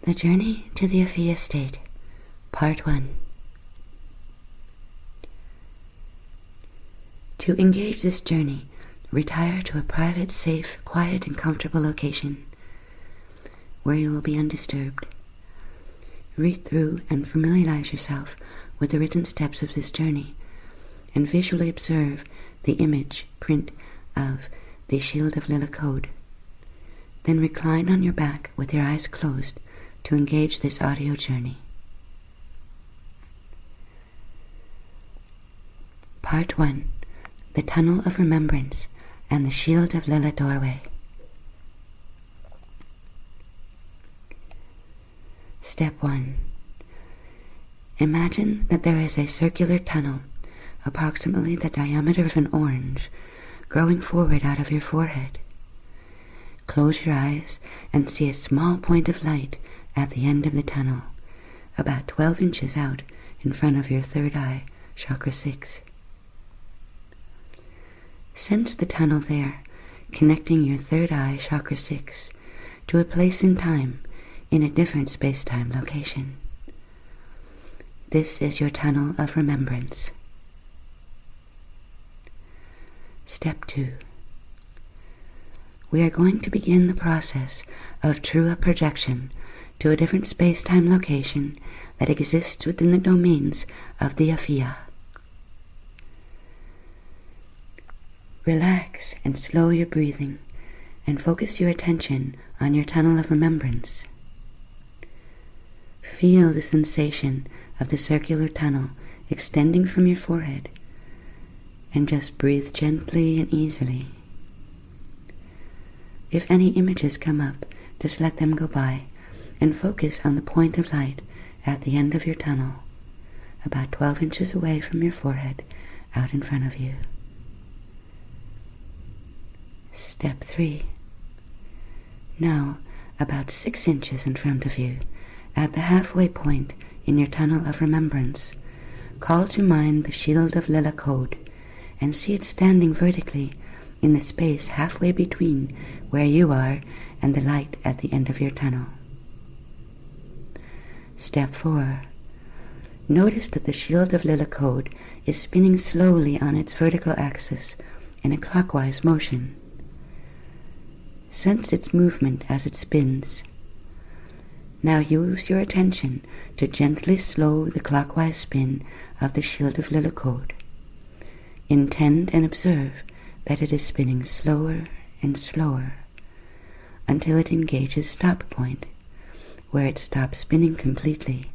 The Journey to the Eff-i Estate, Part 1. To engage this journey, retire to a private, safe, quiet, and comfortable location where you will be undisturbed. Read through and familiarize yourself with the written steps of this journey and visually observe the image print of the Shield of Lila code. Then recline on your back with your eyes closed to engage this audio journey. Part 1. The Tunnel of Remembrance and the Shield of Lila Doorway. Step 1. Imagine that there is a circular tunnel, approximately the diameter of an orange, growing forward out of your forehead. Close your eyes and see a small point of light at the end of the tunnel, about 12 inches out in front of your third eye, chakra 6. Sense the tunnel there, connecting your third eye, chakra 6, to a place in time in a different space-time location. This is your tunnel of remembrance. Step 2. We are going to begin the process of true-up projection to a different space-time location that exists within the domains of the Eff-i. Relax and slow your breathing and focus your attention on your tunnel of remembrance. Feel the sensation of the circular tunnel extending from your forehead and just breathe gently and easily. If any images come up, just let them go by and focus on the point of light at the end of your tunnel, about 12 inches away from your forehead, out in front of you. Step 3. Now, about 6 inches in front of you, at the halfway point in your tunnel of remembrance, call to mind the Shield of Lila code and see it standing vertically in the space halfway between where you are and the light at the end of your tunnel. Step 4. Notice that the Shield of Lila code is spinning slowly on its vertical axis in a clockwise motion. Sense its movement as it spins. Now use your attention to gently slow the clockwise spin of the Shield of Lila code. Intend and observe that it is spinning slower and slower until it engages stop point, where it stops spinning completely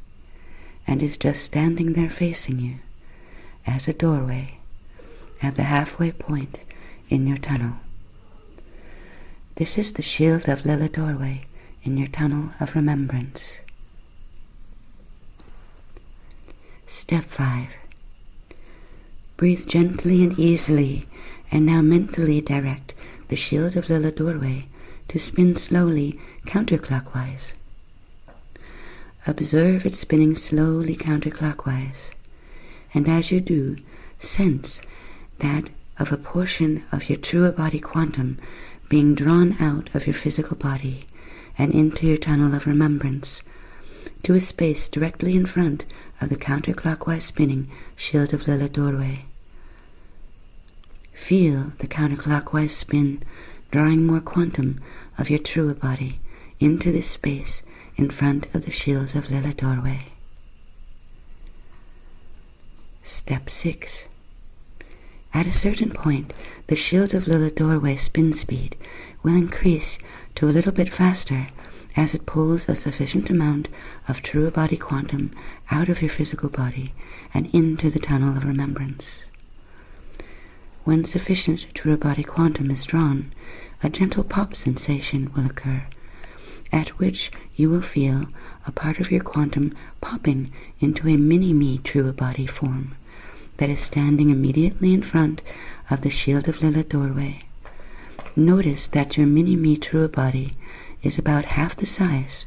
and is just standing there facing you as a doorway at the halfway point in your tunnel. This is the Shield of Lila doorway in your tunnel of remembrance. Step 5. Breathe gently and easily and now mentally direct the Shield of Lila doorway to spin slowly counterclockwise. Observe it spinning slowly counterclockwise, and as you do, sense that of a portion of your true body quantum being drawn out of your physical body and into your tunnel of remembrance to a space directly in front of the counterclockwise spinning Shield of Lila doorway. Feel the counterclockwise spin drawing more quantum of your true body into this space in front of the Shield of Lila doorway. Step 6. At a certain point, the Shield of Lila doorway spin speed will increase to a little bit faster as it pulls a sufficient amount of true body quantum out of your physical body and into the tunnel of remembrance. When sufficient true body quantum is drawn, a gentle pop sensation will occur, at which you will feel a part of your quantum popping into a mini-me true body form that is standing immediately in front of the Shield of Lila doorway. Notice that your mini-me true body is about half the size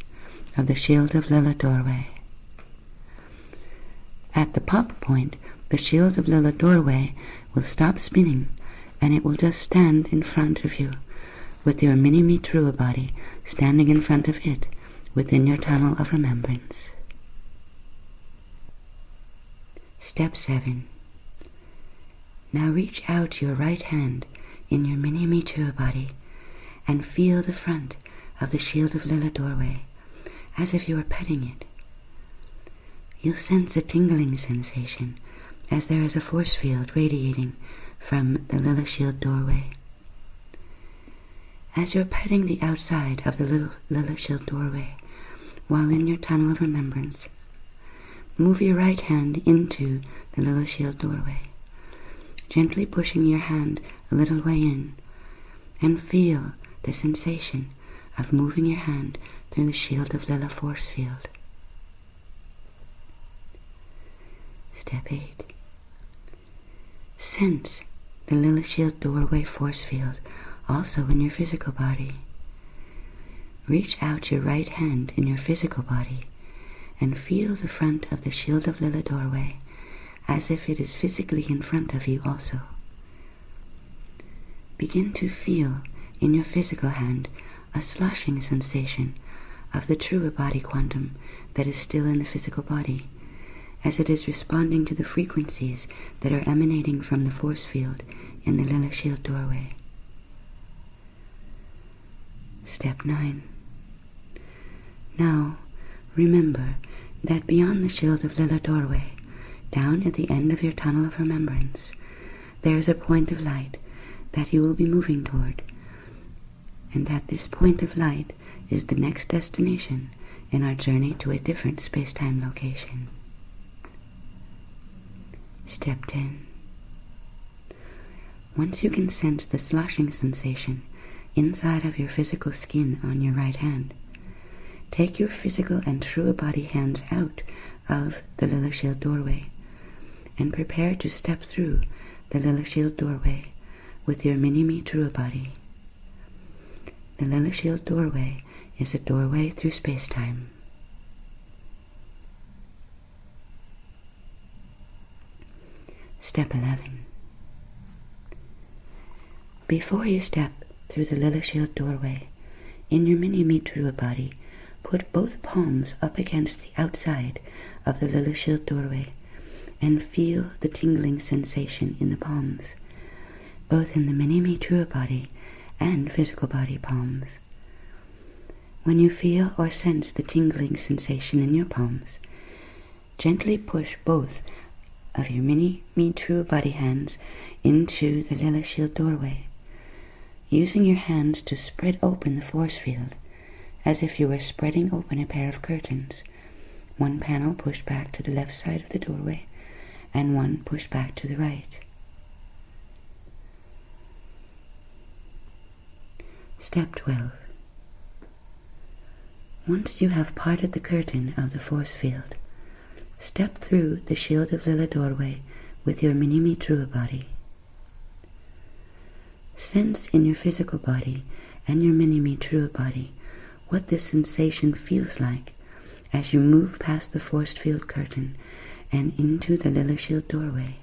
of the Shield of Lila doorway. At the pop point, the Shield of Lila doorway will stop spinning and it will just stand in front of you with your mini-me true body standing in front of it within your tunnel of remembrance. Step 7. Now reach out your right hand in your mini-me tour body and feel the front of the Shield of Lila doorway as if you were petting it. You'll sense a tingling sensation as there is a force field radiating from the Lila Shield doorway. As you're petting the outside of the Lila Shield doorway while in your tunnel of remembrance, move your right hand into the Lila Shield doorway, gently pushing your hand a little way in, and feel the sensation of moving your hand through the Shield of Lila force field. Step 8. Sense the Lila Shield doorway force field also in your physical body. Reach out your right hand in your physical body and feel the front of the Shield of Lila doorway as if it is physically in front of you also. Begin to feel in your physical hand a sloshing sensation of the truer body quantum that is still in the physical body, as it is responding to the frequencies that are emanating from the force field in the Lila Shield doorway. Step 9. Now, remember that beyond the Shield of Lila doorway, down at the end of your tunnel of remembrance, there is a point of light that you will be moving toward, and that this point of light is the next destination in our journey to a different space-time location. Step 10. Once you can sense the sloshing sensation inside of your physical skin on your right hand, take your physical and truer body hands out of the Lila Shield doorway and prepare to step through the Lila Shield doorway with your mini-me truer body. The Lila Shield doorway is a doorway through space-time. Step 11. Before you step through the Lila Shield doorway, in your mini-me truer body, put both palms up against the outside of the Lila Shield doorway and feel the tingling sensation in the palms, both in the mini-me truer body and physical body palms. When you feel or sense the tingling sensation in your palms, gently push both of your mini-me truer body hands into the Lila Shield doorway, using your hands to spread open the force field as if you were spreading open a pair of curtains, one panel pushed back to the left side of the doorway and one pushed back to the right. Step 12. Once you have parted the curtain of the force field, step through the Shield of Lila doorway with your mini-me truer body. Sense in your physical body and your mini-me truer body what this sensation feels like as you move past the force field curtain and into the Lila Shield doorway.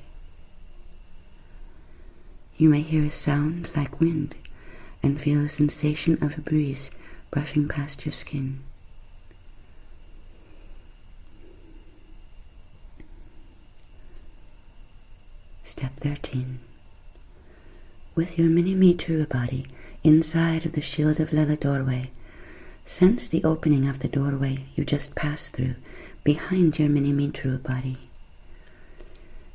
You may hear a sound like wind and feel a sensation of a breeze brushing past your skin. Step 13. With your mini-me truer body inside of the Shield of Lila doorway, sense the opening of the doorway you just passed through behind your mini-me truer body.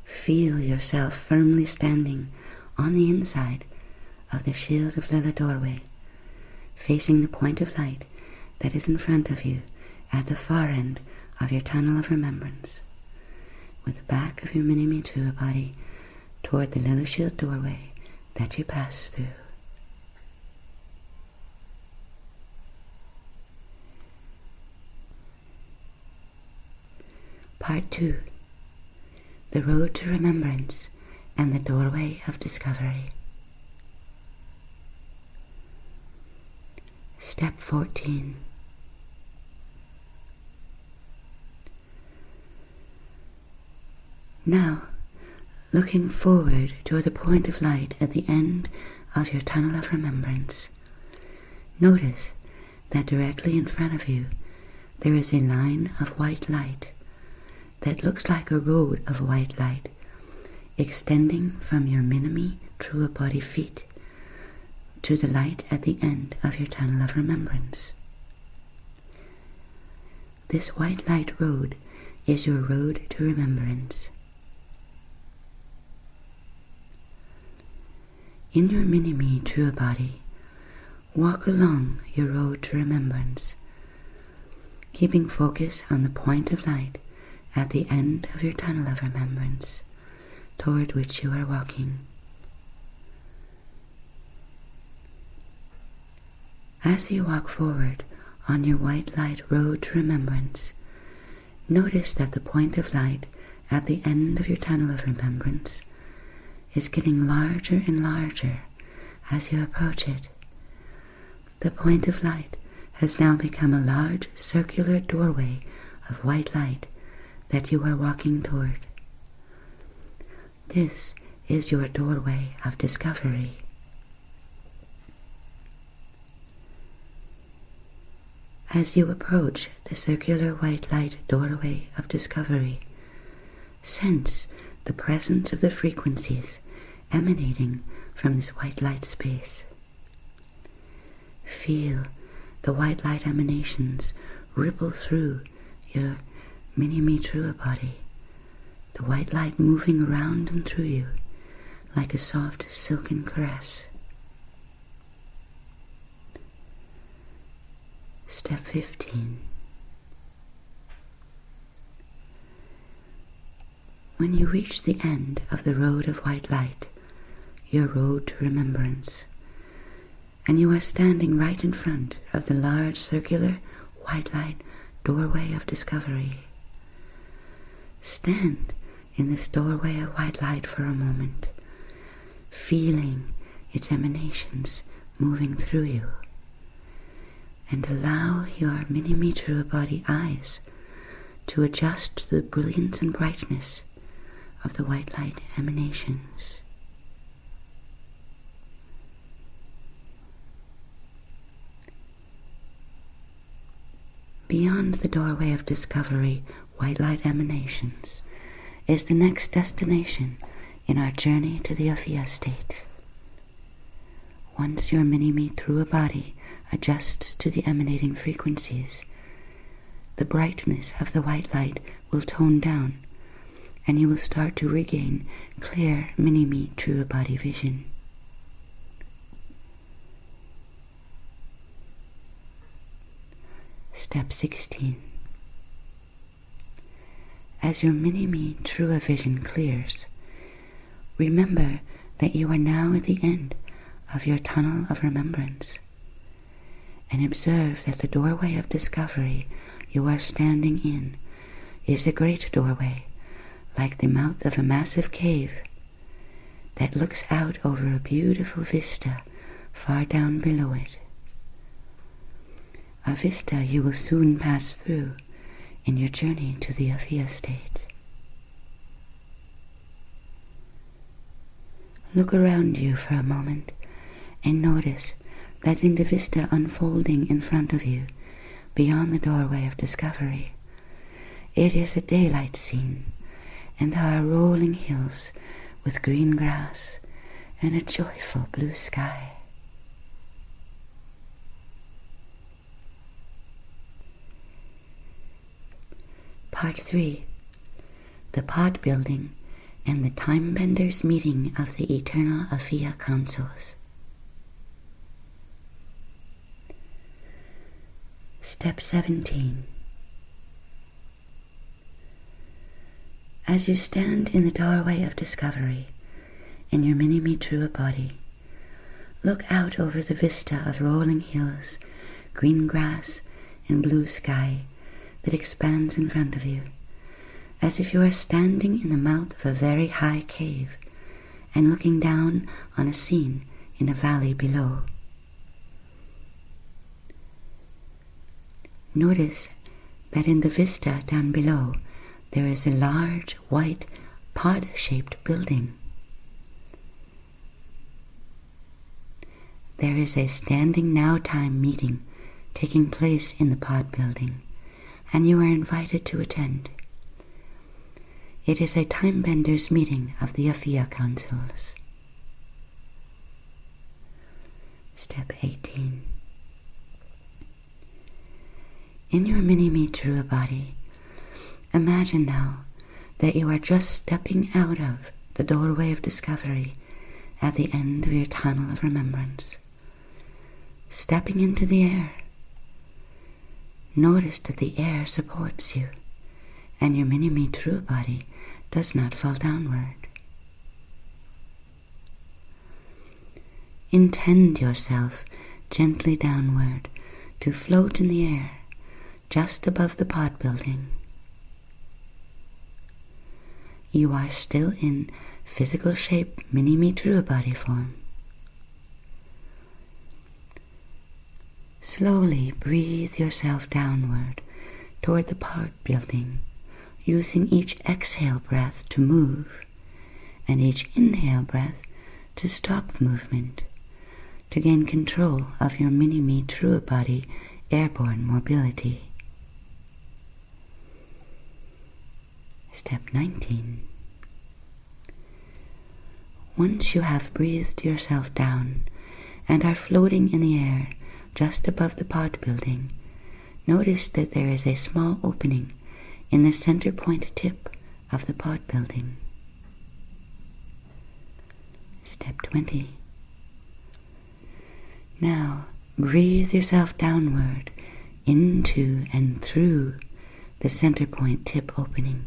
Feel yourself firmly standing on the inside of the Shield of Lila doorway, facing the point of light that is in front of you at the far end of your tunnel of remembrance, with the back of your mini-me truer body toward the Lila Shield doorway that you passed through. Part 2. The Road to Remembrance and the Doorway of Discovery. Step 14. Now, looking forward toward the point of light at the end of your tunnel of remembrance, notice that directly in front of you there is a line of white light that looks like a road of white light extending from your minimi true body feet to the light at the end of your tunnel of remembrance. This white light road is your road to remembrance. In your minimi true body, walk along your road to remembrance, keeping focus on the point of light at the end of your tunnel of remembrance, toward which you are walking. As you walk forward on your white light road to remembrance, notice that the point of light at the end of your tunnel of remembrance is getting larger and larger as you approach it. The point of light has now become a large circular doorway of white light that you are walking toward. This is your doorway of discovery. As you approach the circular white light doorway of discovery, sense the presence of the frequencies emanating from this white light space. Feel the white light emanations ripple through your minimi trua body, the white light moving around and through you like a soft silken caress. Step 15. When you reach the end of the road of white light, your road to remembrance, and you are standing right in front of the large circular white light doorway of discovery, stand in this doorway of white light for a moment, feeling its emanations moving through you, and allow your minimi trua body eyes to adjust to the brilliance and brightness of the white light emanations. Beyond the doorway of discovery, white light emanations, is the next destination in our journey to the Eff-i state. Once your minimi trua body adjusts to the emanating frequencies, the brightness of the white light will tone down, and you will start to regain clear minimi trua body vision. Step 16. As your minimi trua vision clears, remember that you are now at the end of your tunnel of remembrance, and observe that the doorway of discovery you are standing in is a great doorway, like the mouth of a massive cave that looks out over a beautiful vista far down below it. A vista you will soon pass through in your journey to the Eff-i state. Look around you for a moment and notice that in the vista unfolding in front of you, beyond the doorway of discovery, it is a daylight scene, and there are rolling hills with green grass and a joyful blue sky. Part 3. The Pod Building and the Time Benders Meeting of the Eternal Eff-i Councils. Step 17. As you stand in the doorway of discovery in your minimi trua body, look out over the vista of rolling hills, green grass, and blue sky that expands in front of you, as if you are standing in the mouth of a very high cave and looking down on a scene in a valley below. Notice that in the vista down below there is a large white pod-shaped building. There is a standing now time meeting taking place in the pod building, and you are invited to attend. It is a time-benders meeting of the Eff-i councils. Step 18. In your mini-me true body, imagine now that you are just stepping out of the doorway of discovery at the end of your tunnel of remembrance. Stepping into the air. Notice that the air supports you, and your mini-me true body does not fall downward. Intend yourself gently downward to float in the air just above the pod building. You are still in physical shape mini-me true body form. Slowly breathe yourself downward toward the pod building, using each exhale breath to move and each inhale breath to stop movement, to gain control of your mini-me true body airborne mobility. Step 19. Once you have breathed yourself down and are floating in the air just above the pod building, notice that there is a small opening in the center point tip of the pod building. Step 20. Now breathe yourself downward into and through the center point tip opening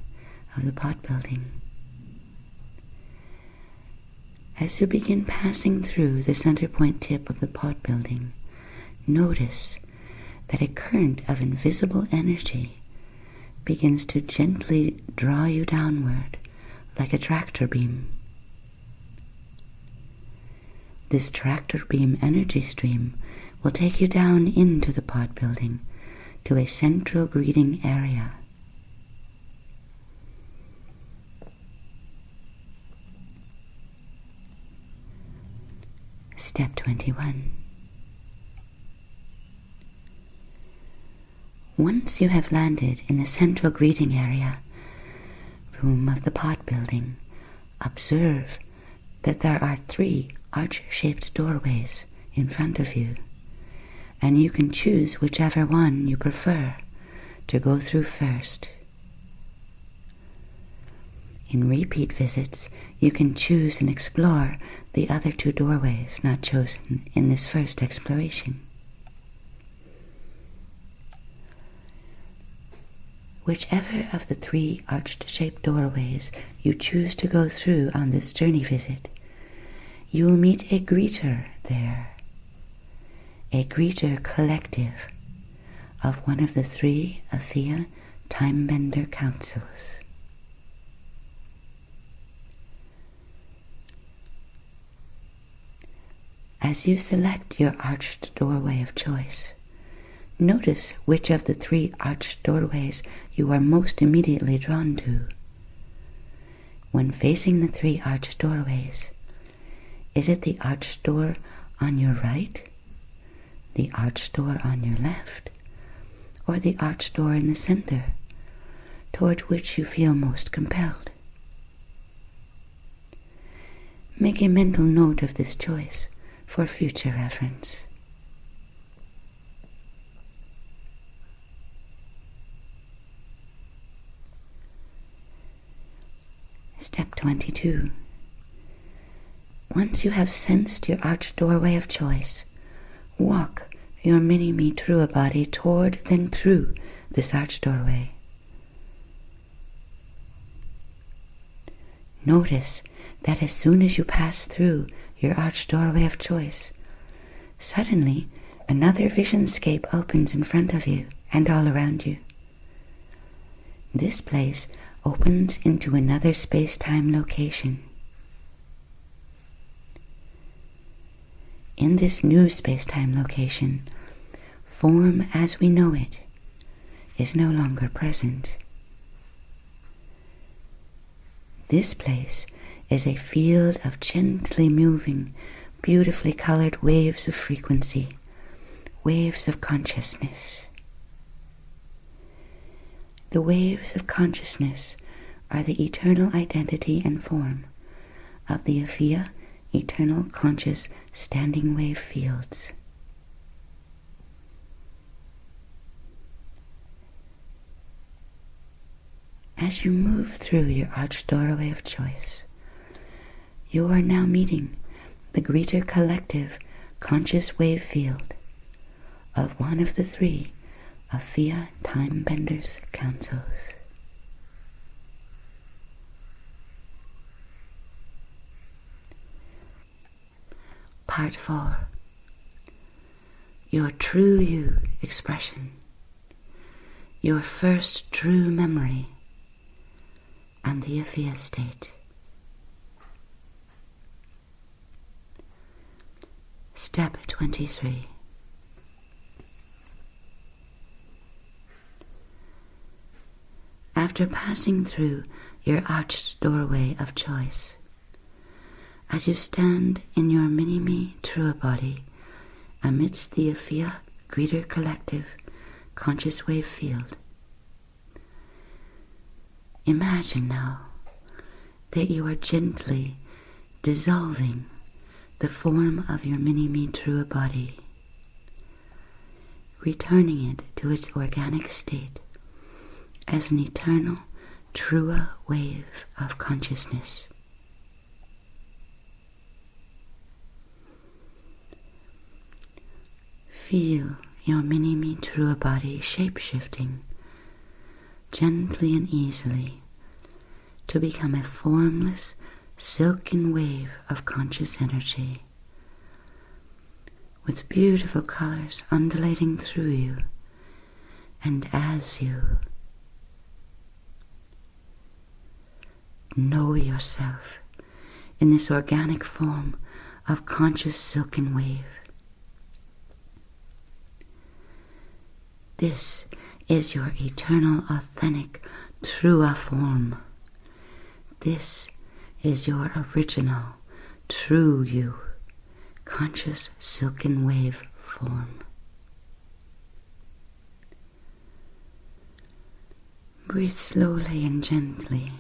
of the pod building. As you begin passing through the center point tip of the pod building, notice that a current of invisible energy begins to gently draw you downward like a tractor beam. This tractor beam energy stream will take you down into the pod building to a central greeting area. Step 21. Once you have landed in the central greeting area, room of the pod building, observe that there are 3 arch-shaped doorways in front of you, and you can choose whichever one you prefer to go through first. In repeat visits, you can choose and explore the other 2 doorways not chosen in this first exploration. Whichever of the 3 arched-shaped doorways you choose to go through on this journey visit, you will meet a greeter there, a greeter collective of one of the 3 Eff-i Timebender councils. As you select your arched doorway of choice, notice which of the 3 arched doorways you are most immediately drawn to. When facing the 3 arched doorways, is it the arched door on your right, the arched door on your left, or the arched door in the center, toward which you feel most compelled? Make a mental note of this choice for future reference. Step 22. Once you have sensed your arched doorway of choice, walk your mini-me true body toward then through this arched doorway. Notice that as soon as you pass through your arched doorway of choice, suddenly another visionscape opens in front of you and all around you. This place opens into another space-time location. In this new space-time location, form as we know it is no longer present. This place is a field of gently moving, beautifully colored waves of frequency, waves of consciousness. The waves of consciousness are the eternal identity and form of the Eff-i eternal conscious standing wave fields. As you move through your arched doorway of choice, you are now meeting the greater collective conscious wave field of one of the three Eff-i Time Benders Councils. Part 4. Your true you expression, your first true memory, and the Eff-i state. Step 23. After passing through your arched doorway of choice, as you stand in your mini-me true body amidst the Eff-i greater collective conscious wave field, imagine now that you are gently dissolving the form of your mini-me true body, returning it to its organic state as an eternal true wave of consciousness. Feel your mini-me true body shape-shifting gently and easily to become a formless, silken wave of conscious energy with beautiful colors undulating through you and as you know yourself in this organic form of conscious silken wave. This is your eternal, authentic, true form. This is your original, true you, conscious silken wave form. Breathe slowly and gently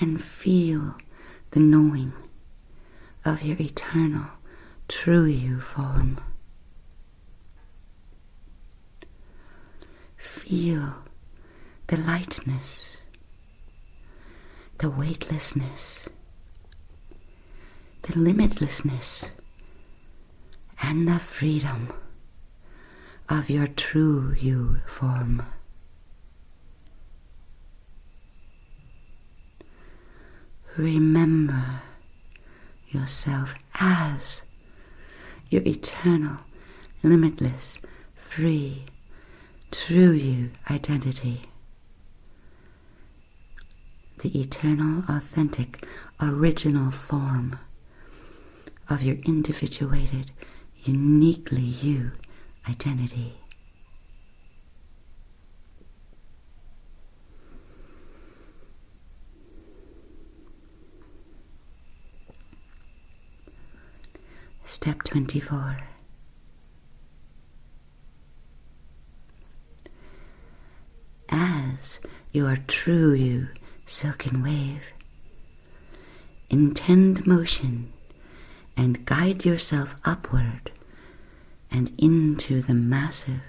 and feel the knowing of your eternal, true you form. Feel the lightness, the weightlessness, the limitlessness, and the freedom of your true you form. Remember yourself as your eternal, limitless, free, true you identity, the eternal, authentic, original form of your individuated, uniquely you identity. Step 24. As your true you silken wave, intend motion and guide yourself upward and into the massive,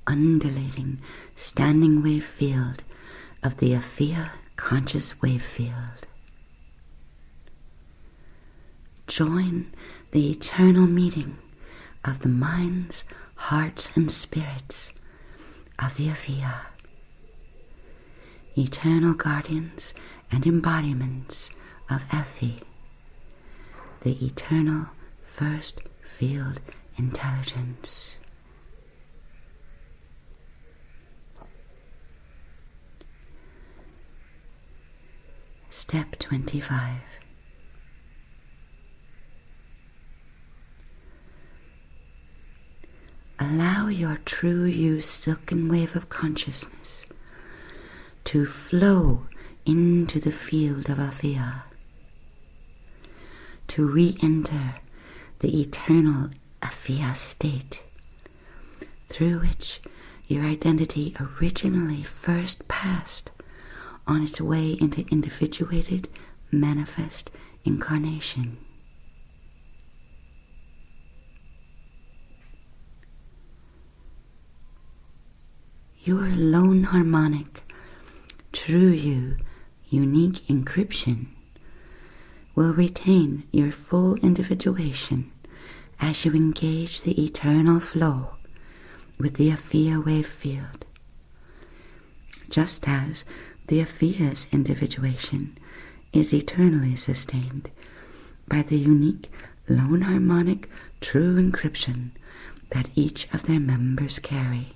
undulating, standing wave field of the Eff-i conscious wave field. Join the eternal meeting of the minds, hearts, and spirits of the Eff-i, eternal guardians and embodiments of Eff-i, the eternal first field intelligence. Step 25. Allow your true you silken wave of consciousness to flow into the field of Eff-i, to re-enter the eternal Eff-i state through which your identity originally first passed on its way into individuated, manifest incarnation. Your lone harmonic, true you, unique encryption will retain your full individuation as you engage the eternal flow with the Eff-i wave field, just as the Eff-i's individuation is eternally sustained by the unique lone harmonic true encryption that each of their members carry.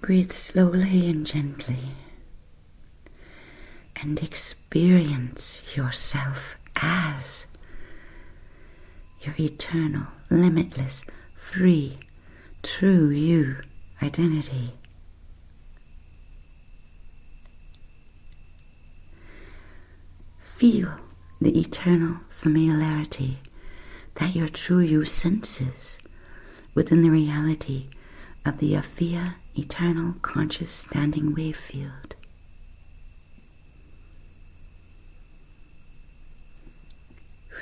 Breathe slowly and gently and experience yourself as your eternal, limitless, free, true you identity. Feel the eternal familiarity that your true you senses within the reality of the Eff-i eternal conscious standing wave field.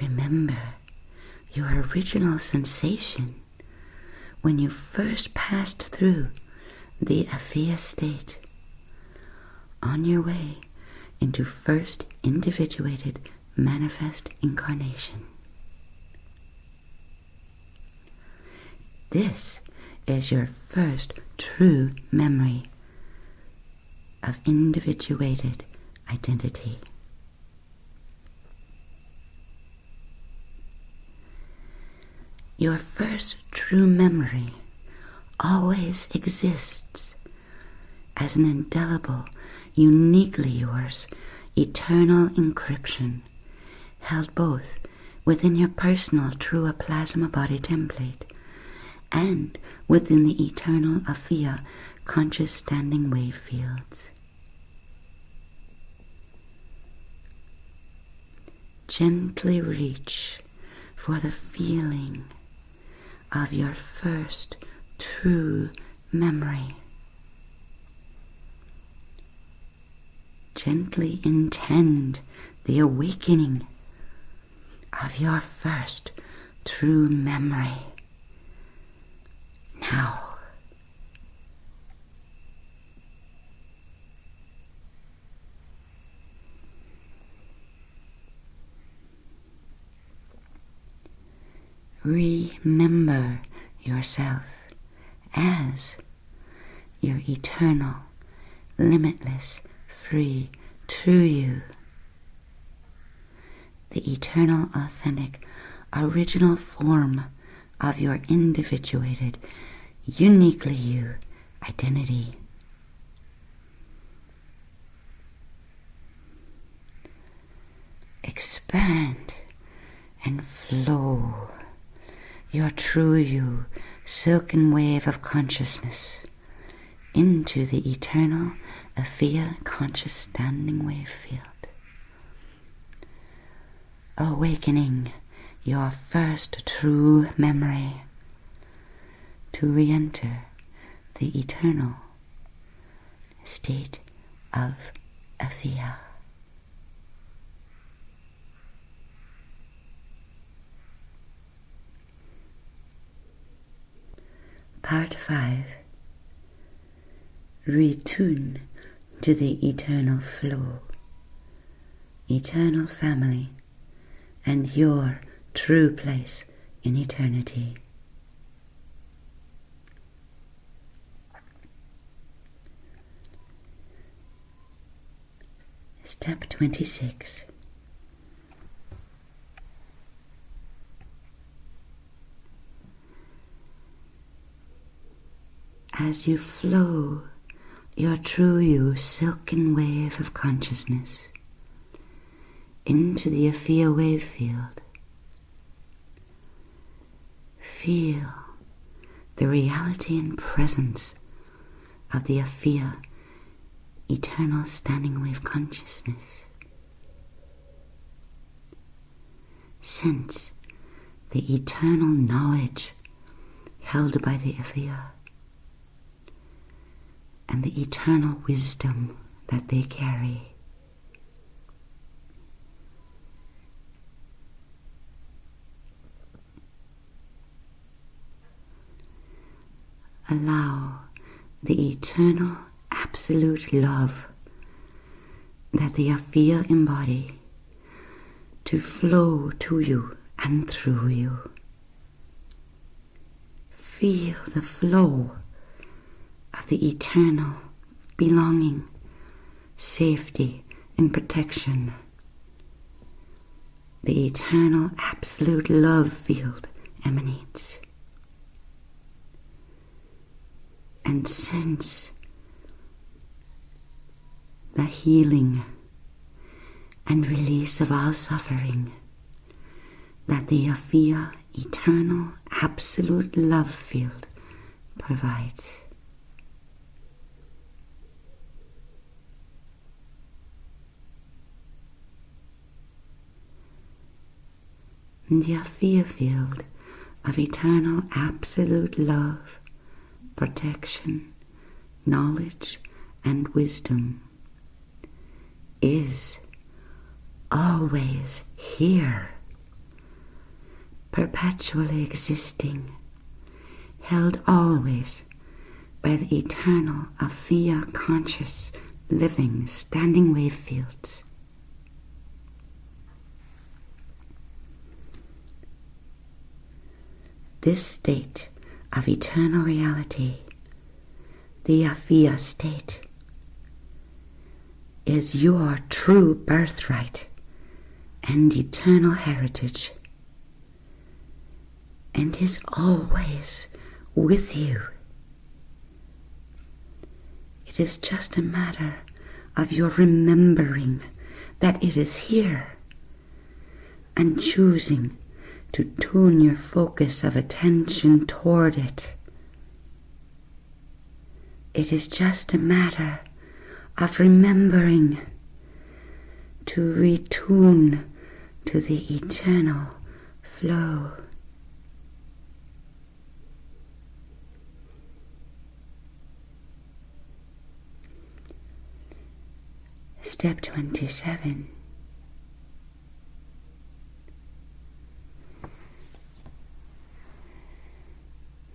Remember your original sensation when you first passed through the Eff-i state on your way into first individuated manifest incarnation. This is your first true memory of individuated identity. Your first true memory always exists as an indelible, uniquely yours, eternal encryption, held both within your personal true plasma body template and within the eternal Eff-i conscious standing wave fields. Gently reach for the feeling of your first true memory. Gently intend the awakening of your first true memory. Now. Remember yourself as your eternal, limitless, free, true you. The eternal, authentic, original form of your individuated, uniquely you identity. Expand and flow your true you, silken wave of consciousness into the eternal Eff-i conscious standing wave field. Awakening your first true memory to re-enter the eternal state of Eff-i. Part 5. Retune to the eternal flow, eternal family, and your true place in eternity. Step 26. As you flow your true you silken wave of consciousness into the Eff-i wave field, feel the reality and presence of the Eff-i eternal standing wave consciousness. Sense the eternal knowledge held by the Eff-i, and the eternal wisdom that they carry. Allow the eternal absolute love that the Eff-i embody to flow to you and through you. Feel the flow of the eternal belonging, safety, and protection. The eternal absolute love field emanates. And sense the healing and release of all suffering that the Eff-i eternal absolute love field provides. The Eff-i field of eternal absolute love, protection, knowledge, and wisdom is always here, perpetually existing, held always by the eternal Eff-i conscious, living, standing wave fields. This state of eternal reality, the Eff-i state, is your true birthright and eternal heritage, and is always with you. It is just a matter of your remembering that it is here and choosing to tune your focus of attention toward it. It is just a matter of remembering to retune to the eternal flow. Step 27.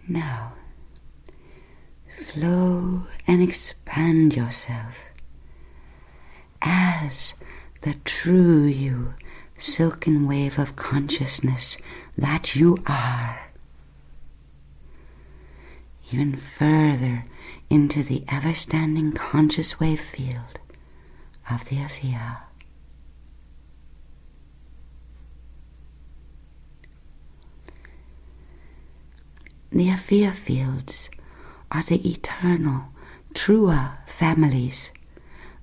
Now, flow and expand yourself as the true you, silken wave of consciousness that you are, even further into the ever-standing conscious wave field of the Eff-i. The Eff-i fields are the eternal, truer families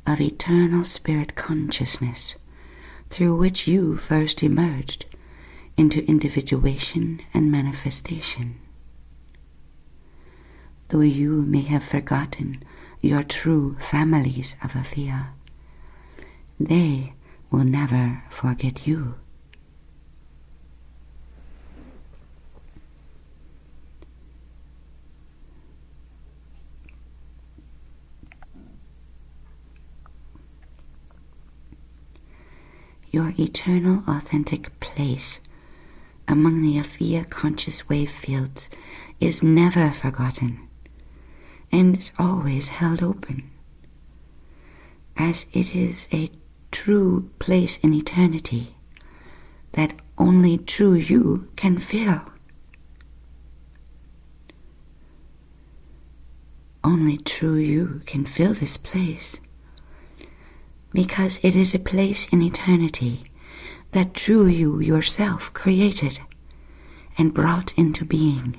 of eternal spirit consciousness through which you first emerged into individuation and manifestation. Though you may have forgotten your true families of Eff-i, they will never forget you. Your eternal authentic place among the Eff-i conscious wave fields is never forgotten and is always held open, as it is a true place in eternity that only true you can fill. Only true you can fill this place, because it is a place in eternity that true you yourself created and brought into being.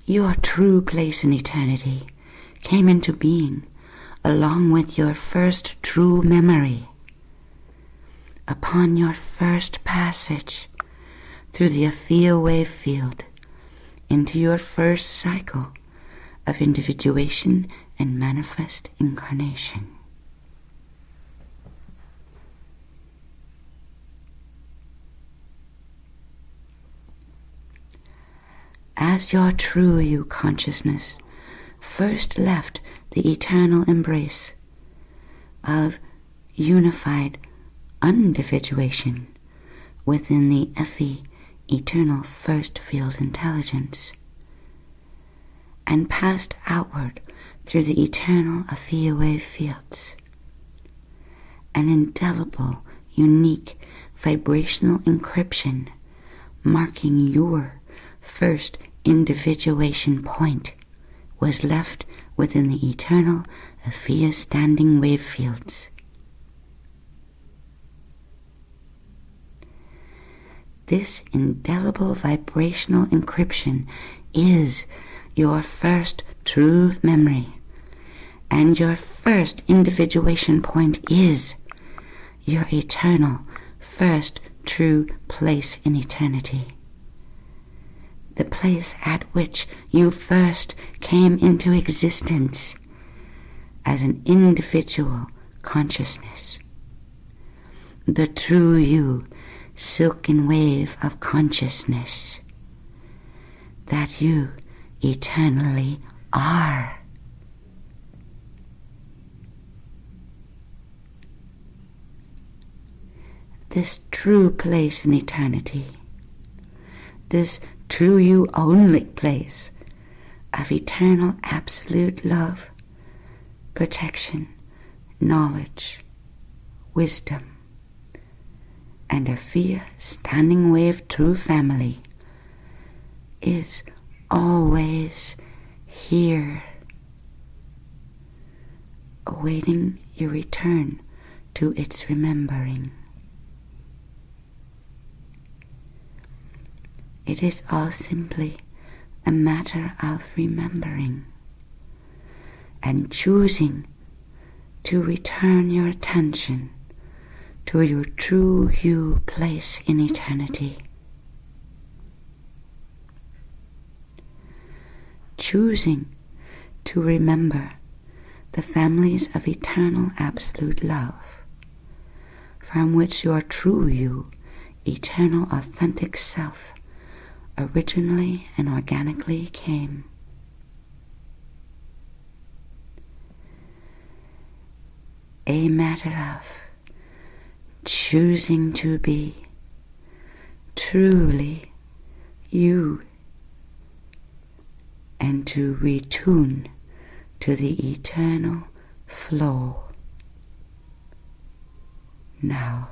Your true place in eternity came into being along with your first true memory, upon your first passage through the Eff-i wave field into your first cycle of individuation and manifest incarnation. as your true you consciousness first left the eternal embrace of unified individuation within the Eff-i eternal first field intelligence, and passed outward through the eternal Eff-i wave fields, an indelible, unique vibrational encryption marking your first individuation point was left within the eternal Eff-i standing wave fields. This indelible vibrational encryption is your first true memory, and your first individuation point is your eternal first true place in eternity, the place at which you first came into existence as an individual consciousness, the true you, silken wave of consciousness that you eternally are. This true place in eternity, this true you only place of eternal absolute love, protection, knowledge, wisdom, and Eff-i standing wave true family is always here, awaiting your return to its remembering. It is all simply a matter of remembering and choosing to return your attention to your true you place in eternity. Choosing to remember the families of eternal absolute love from which your true you, eternal authentic self, originally and organically came. A matter of choosing to be truly you and to retune to the eternal flow now.